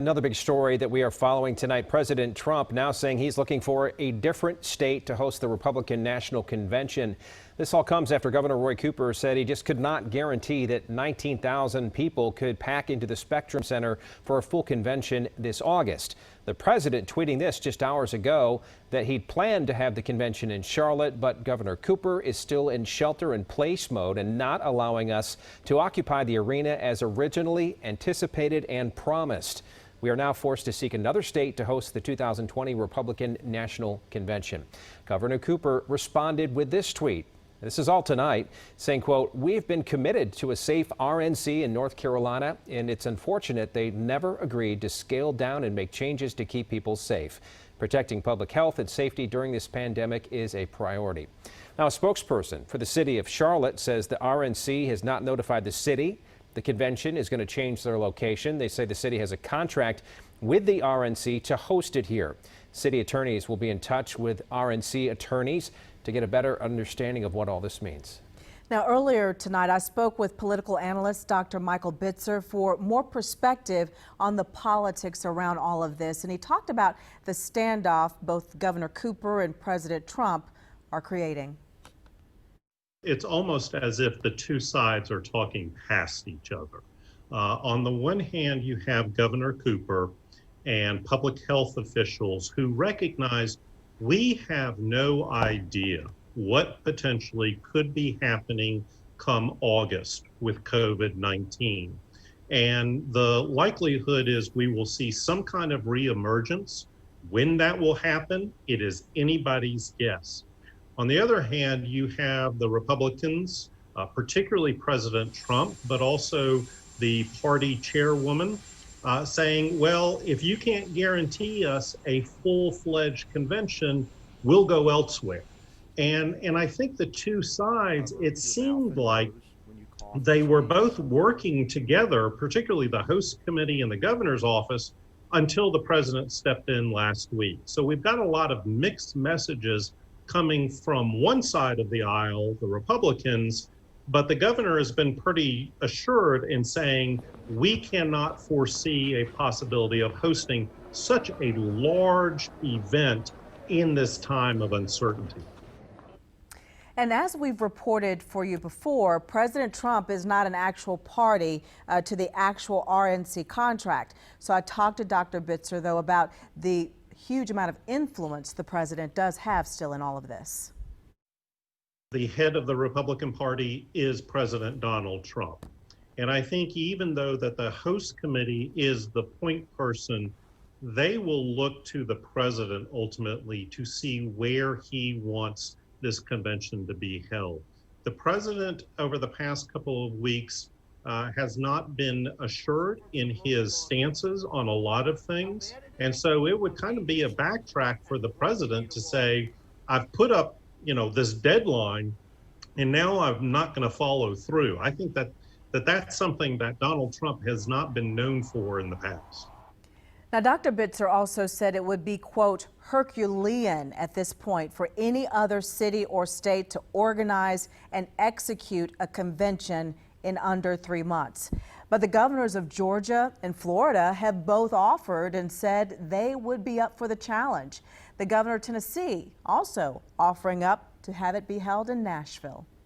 Another big story that we are following tonight, President Trump now saying he's looking for a different state to host the Republican National Convention. This all comes after Governor Roy Cooper said he just could not guarantee that 19,000 people could pack into the Spectrum Center for a full convention this August. The president tweeting this just hours ago that he'd planned to have the convention in Charlotte, but Governor Cooper is still in shelter-in-place mode and not allowing us to occupy the arena as originally anticipated and promised. We are now forced to seek another state to host the 2020 Republican National Convention. Governor Cooper responded with this tweet. This is all tonight, saying, quote, "We've been committed to a safe RNC in North Carolina, and it's unfortunate they never agreed to scale down and make changes to keep people safe. Protecting public health and safety during this pandemic is a priority." Now, a spokesperson for the city of Charlotte says the RNC has not notified the city. The convention is going to change their location. They say the city has a contract with the RNC to host it here. City attorneys will be in touch with RNC attorneys to get a better understanding of what all this means. Now, earlier tonight, I spoke with political analyst Dr. Michael Bitzer for more perspective on the politics around all of this. And he talked about the standoff both Governor Cooper and President Trump are creating. It's almost as if the two sides are talking past each other. On the one hand, you have Governor Cooper and public health officials who recognize we have no idea what potentially could be happening come August with COVID-19. And the likelihood is we will see some kind of reemergence. When that will happen, it is anybody's guess. On the other hand, you have the Republicans, particularly President Trump, but also the party chairwoman, saying, well, if you can't guarantee us a full-fledged convention, we'll go elsewhere. And I think the two sides, it seemed like they were both working together, particularly the host committee and the governor's office, until the president stepped in last week. So we've got a lot of mixed messages coming from one side of the aisle, the Republicans, but the governor has been pretty assured in saying we cannot foresee a possibility of hosting such a large event in this time of uncertainty. And as we've reported for you before, President Trump is not an actual party to the actual RNC contract. So I talked to Dr. Bitzer, though, about the huge amount of influence the president does have still in all of this. The head of the Republican Party is President Donald Trump. And I think even though that the host committee is the point person, they will look to the president ultimately to see where he wants this convention to be held. The president over the past couple of weeks has not been assured in his stances on a lot of things. And so it would kind of be a backtrack for the president to say, I've put up, this deadline, and now I'm not going to follow through. I think that's something that Donald Trump has not been known for in the past. Now, Dr. Bitzer also said it would be, quote, Herculean at this point for any other city or state to organize and execute a convention in under 3 months. But the governors of Georgia and Florida have both offered and said they would be up for the challenge. The governor of Tennessee also offering up to have it be held in Nashville.